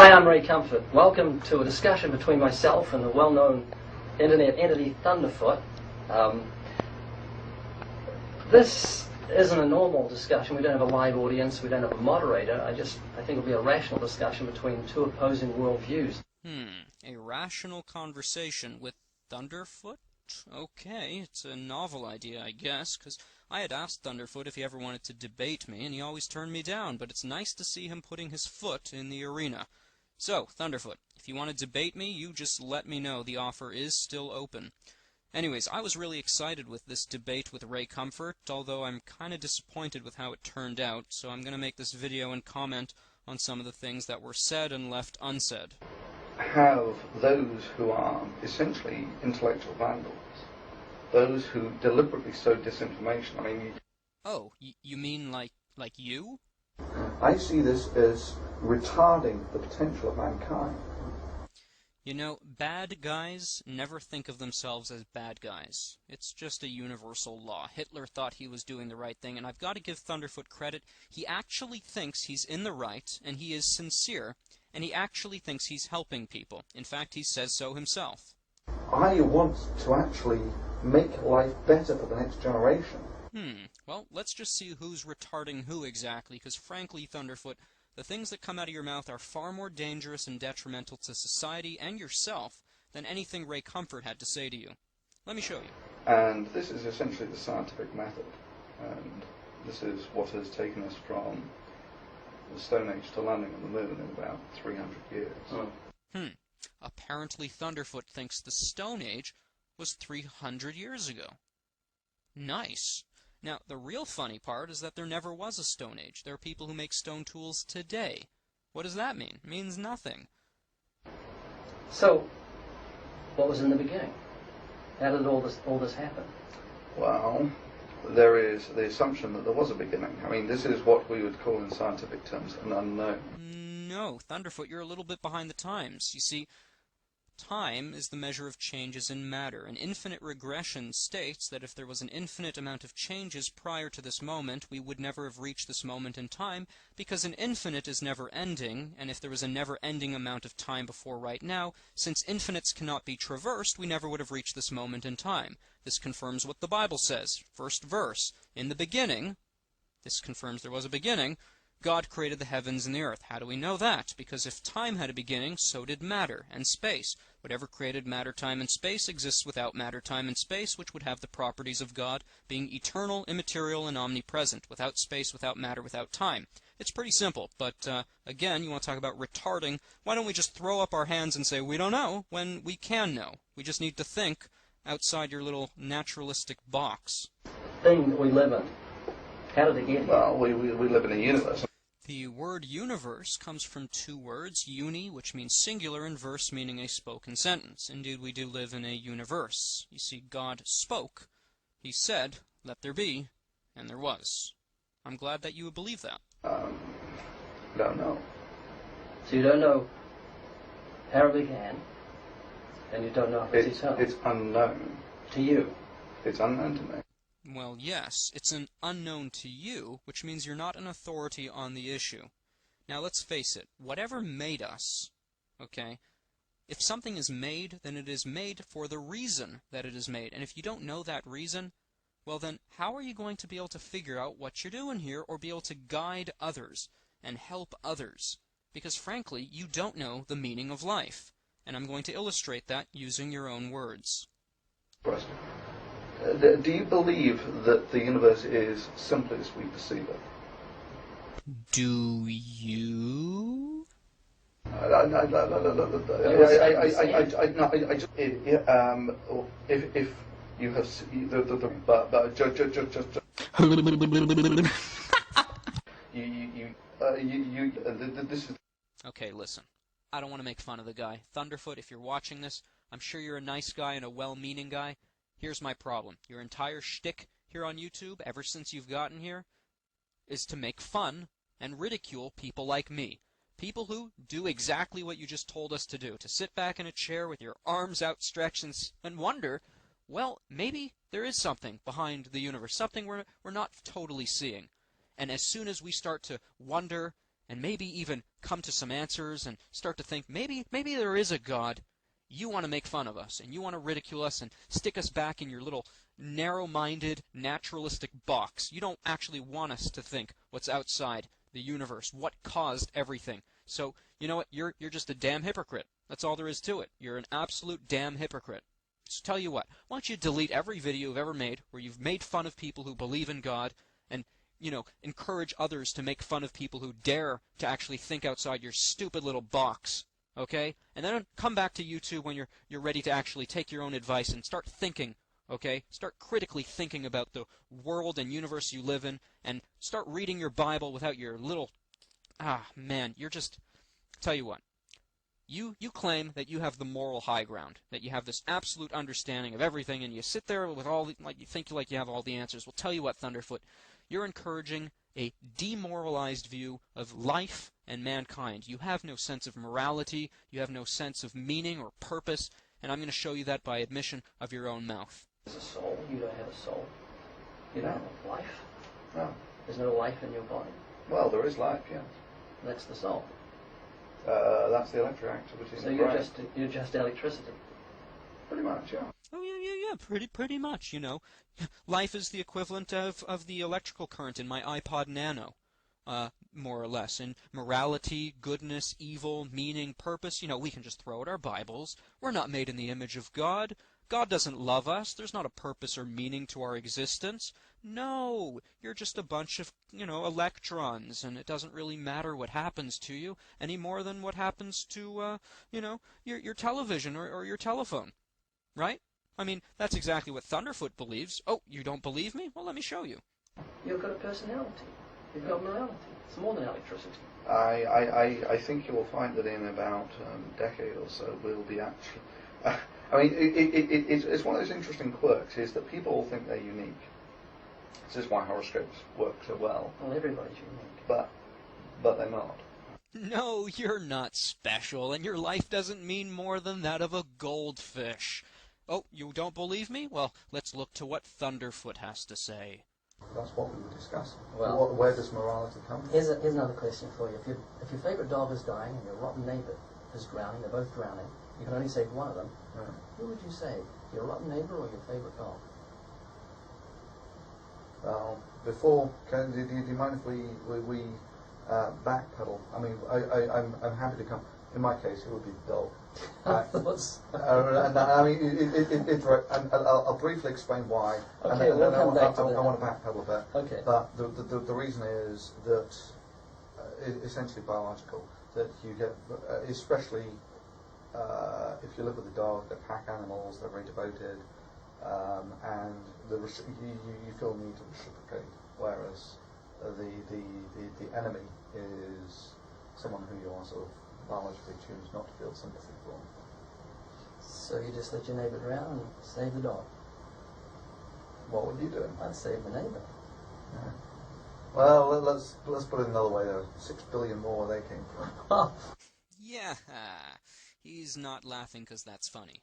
Hi, I'm Ray Comfort. Welcome to a discussion between myself and the well-known internet entity Thunderfoot. This isn't a normal discussion. We don't have a live audience. We don't have a moderator. I think it'll be a rational discussion between two opposing worldviews. A rational conversation with Thunderfoot? Okay, it's a novel idea, I guess, because I had asked Thunderfoot if he ever wanted to debate me, and he always turned me down, but it's nice to see him putting his foot in the arena. So, Thunderfoot, if you want to debate me, you just let me know. The offer is still open. Anyways, I was really excited with this debate with Ray Comfort, although I'm kind of disappointed with how it turned out, so I'm going to make this video and comment on some of the things that were said and left unsaid. Have those who are essentially intellectual vandals, those who deliberately sow disinformation. I mean, Oh, you mean like you? I see this as retarding the potential of mankind. You know, bad guys never think of themselves as bad guys. It's just a universal law. Hitler thought he was doing the right thing, and I've got to give Thunderfoot credit. He actually thinks he's in the right, and he is sincere, and he actually thinks he's helping people. In fact, he says so himself. I want to actually make life better for the next generation. Well, let's just see who's retarding who exactly, because frankly, Thunderfoot, the things that come out of your mouth are far more dangerous and detrimental to society and yourself than anything Ray Comfort had to say to you. Let me show you. And this is essentially the scientific method. And this is what has taken us from the Stone Age to landing on the moon in about 300 years. Apparently Thunderfoot thinks the Stone Age was 300 years ago. Nice. Now, the real funny part is that there never was a Stone Age. There are people who make stone tools today. What does that mean? It means nothing. So, what was in the beginning? How did all this happen? Well, there is the assumption that there was a beginning. I mean, this is what we would call in scientific terms an unknown. No, Thunderfoot, you're a little bit behind the times. You see, time is the measure of changes in matter. An infinite regression states that if there was an infinite amount of changes prior to this moment, we would never have reached this moment in time, because an infinite is never-ending, and if there was a never-ending amount of time before right now, since infinites cannot be traversed, we never would have reached this moment in time. This confirms what the Bible says. First verse, in the beginning, this confirms there was a beginning, God created the heavens and the earth. How do we know that? Because if time had a beginning, so did matter and space. Whatever created matter, time, and space exists without matter, time, and space, which would have the properties of God, being eternal, immaterial, and omnipresent. Without space, without matter, without time. It's pretty simple, but again, you want to talk about retarding. Why don't we just throw up our hands and say, we don't know, when we can know? We just need to think outside your little naturalistic box. Thing that we live in. How did it get here? Well, we live in a universe. The word universe comes from two words, uni, which means singular, and verse, meaning a spoken sentence. Indeed, we do live in a universe. You see, God spoke. He said, let there be, and there was. I'm glad that you would believe that. Don't know. So you don't know how it began, and you don't know if it's eternal. It's unknown. To you. It's unknown to me. Well, yes, it's an unknown to you, which means you're not an authority on the issue. Now, let's face it, whatever made us, okay, if something is made, then it is made for the reason that it is made. And if you don't know that reason, well then, how are you going to be able to figure out what you're doing here, or be able to guide others and help others? Because frankly, you don't know the meaning of life. And I'm going to illustrate that using your own words. Question. Do you believe that the universe is simply as we perceive it? Do you? If you have this is. Okay, listen. I don't want to make fun of the guy. Thunderfoot, if you're watching this, I'm sure you're a nice guy and a well-meaning guy. Here's my problem. Your entire shtick here on YouTube, ever since you've gotten here, is to make fun and ridicule people like me. People who do exactly what you just told us to do. To sit back in a chair with your arms outstretched and wonder, well, maybe there is something behind the universe. Something we're not totally seeing. And as soon as we start to wonder and maybe even come to some answers and start to think maybe there is a God, you want to make fun of us, and you want to ridicule us and stick us back in your little narrow-minded, naturalistic box. You don't actually want us to think what's outside the universe, what caused everything. So, you know what? You're just a damn hypocrite. That's all there is to it. You're an absolute damn hypocrite. So tell you what, why don't you delete every video you've ever made where you've made fun of people who believe in God, and, you know, encourage others to make fun of people who dare to actually think outside your stupid little box. Okay? And then come back to YouTube when you're ready to actually take your own advice and start thinking, okay? Start critically thinking about the world and universe you live in, and start reading your Bible without your little... man, you're just... Tell you what. You claim that you have the moral high ground, that you have this absolute understanding of everything, and you sit there with all the... like you think like you have all the answers. Well, tell you what, Thunderfoot. You're encouraging a demoralized view of life and mankind. You have no sense of morality, you have no sense of meaning or purpose, and I'm going to show you that by admission of your own mouth. There's a soul. You don't have a soul. You don't have life. No. There's no life in your body. Well, there is life, yes. That's the soul. That's the electric activity in the brain. So you're just electricity. Pretty much, yeah. Oh, yeah, pretty much, you know. Life is the equivalent of the electrical current in my iPod Nano, more or less. And morality, goodness, evil, meaning, purpose, you know, we can just throw out our Bibles. We're not made in the image of God. God doesn't love us. There's not a purpose or meaning to our existence. No, you're just a bunch of, you know, electrons, and it doesn't really matter what happens to you any more than what happens to, you know, your television or your telephone. Right? I mean, that's exactly what Thunderfoot believes. Oh, you don't believe me? Well, let me show you. You've got a personality. You've got morality. It's more than electricity. I think you will find that in about a decade or so we'll be actually... I mean, it's one of those interesting quirks is that people all think they're unique. This is why horoscopes work so well. Well, everybody's unique. But they're not. No, you're not special, and your life doesn't mean more than that of a goldfish. Oh, you don't believe me? Well, let's look to what Thunderfoot has to say. That's what we were discussing. Well, where does morality come from? Here's another question for you. If your favourite dog is dying and your rotten neighbour is drowning, they're both drowning, you can only save one of them, who would you save? Your rotten neighbour or your favourite dog? Well, before, do you mind if we backpedal? I mean, I'm happy to come. In my case, it would be the dog. And I mean, it's right. And I'll briefly explain why. Okay, and we'll come back to I that. want to backpedal a bit. Okay. But the reason is that essentially biological. That you get, especially if you look at the dog, they're pack animals. They're very devoted. And you feel the need to reciprocate, whereas the enemy is someone who you are sort of biologically tuned not to feel sympathy for. So you just let your neighbour drown and save the dog? What would you do? I'd save the neighbour. Yeah. Well, let's put it another way. There are 6 billion more where they came from. Yeah, he's not laughing because that's funny.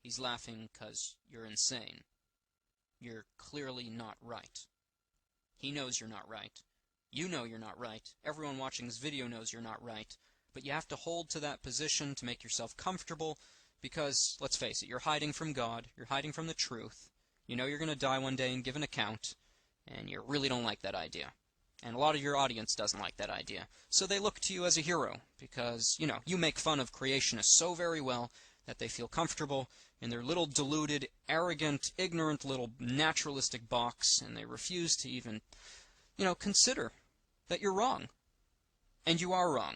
He's laughing because you're insane. You're clearly not right. He knows you're not right. You know you're not right. Everyone watching this video knows you're not right. But you have to hold to that position to make yourself comfortable because, let's face it, you're hiding from God. You're hiding from the truth. You know you're going to die one day and give an account, and you really don't like that idea. And a lot of your audience doesn't like that idea. So they look to you as a hero because, you know, you make fun of creationists so very well that they feel comfortable in their little deluded, arrogant, ignorant little naturalistic box, and they refuse to even, you know, consider that you're wrong. And you are wrong.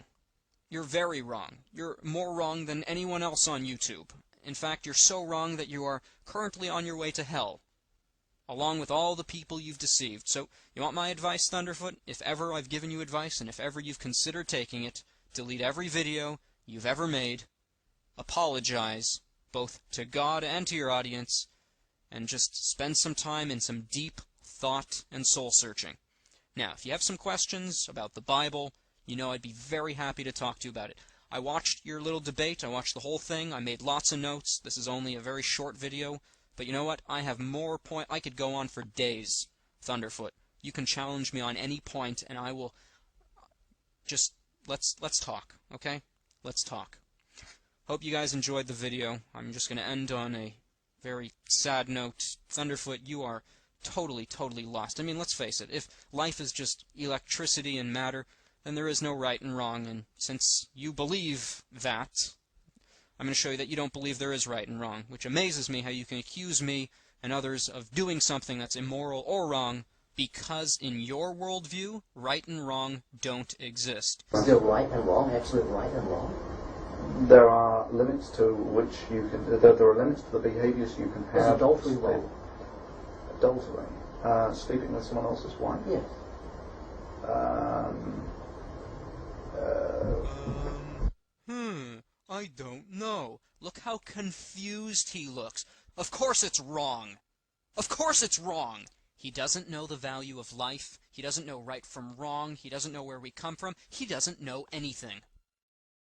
You're very wrong. You're more wrong than anyone else on YouTube. In fact, you're so wrong that you are currently on your way to hell, along with all the people you've deceived. So, you want my advice, Thunderfoot? If ever I've given you advice, and if ever you've considered taking it, delete every video you've ever made, apologize, both to God and to your audience, and just spend some time in some deep thought and soul-searching. Now, if you have some questions about the Bible, you know I'd be very happy to talk to you about it. I watched your little debate. I watched the whole thing. I made lots of notes. This is only a very short video. But you know what? I have more point. I could go on for days, Thunderfoot. You can challenge me on any point, and I will just let's talk, okay? Let's talk. Hope you guys enjoyed the video. I'm just going to end on a very sad note. Thunderfoot, you are totally lost. I mean, let's face it. If life is just electricity and matter, then there is no right and wrong. And since you believe that, I'm going to show you that you don't believe there is right and wrong, which amazes me how you can accuse me and others of doing something that's immoral or wrong, because in your worldview, right and wrong don't exist. Is there right and wrong, absolute right and wrong? There are limits to which you can. There are limits to the behaviours you can have. Is adultery wrong? Adultery. Sleeping with someone else's wife. Yes. I don't know. Look how confused he looks. Of course it's wrong. Of course it's wrong. He doesn't know the value of life. He doesn't know right from wrong. He doesn't know where we come from. He doesn't know anything.